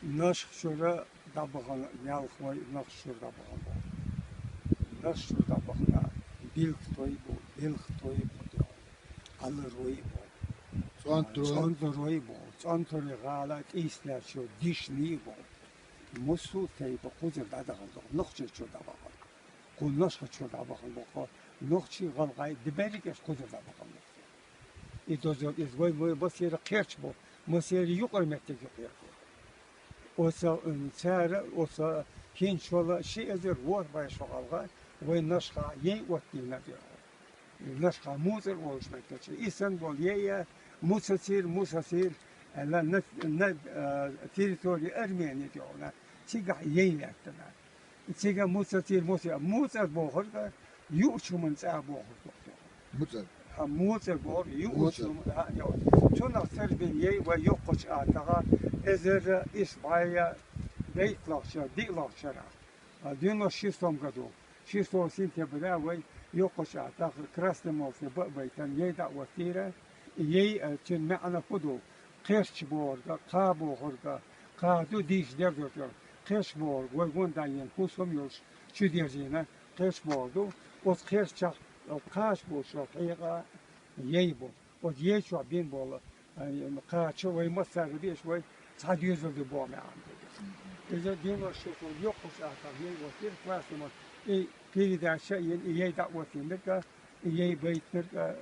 نش شورا دبغن نالخوي نش شورا دبغن نش شورا دبغن بيلخ توي بو بيلخ توي بو على روي بو چون روي بو چون توي غالات إسلا شو ديش ني بو مسو تي بو خوزر دادغن نخش شو دبغن كل نش شو دبغن بو نخشي غلقاي دبريكش خوزر دبغن إدوزر إزوي بس يرقيرش بو مسير يقر متى يقر وسا سعر وسا كين شغل شيء أزر وور باي شغلها وين نشخا يه وقتي نبيه نشخا موزر وش مكتشي إنسان بول يه موسسير لا نت تيريتوري أرميني ديونا تيجا يه يكتنا تيجا موسر بوخر يوشو من ساعة بوخر موزر بور يوشو چون اکثر بینی و یوقش آتها ازر اسبایا بیت لاخشر دی لاخشر دینو شیستم گدو شیستم سینت بدا و یوقش آتها کراست موسی بیتن یه دعوتیره یه چون معنا خودو قش بورد قابو خورد قادو دیش درد قش بورد و گون داین خوشم یوش چی دیرجینه قش بوردو و قش چخ قاش بوش حقیقه یه بود و یه شو بین بالا قاچه و مصر بیش و صدیق زده با من إذا دينا شوفوا يقص أخذ وثير كلاس ما پیری در شيء یه دعوتی نکه یه بیت نکه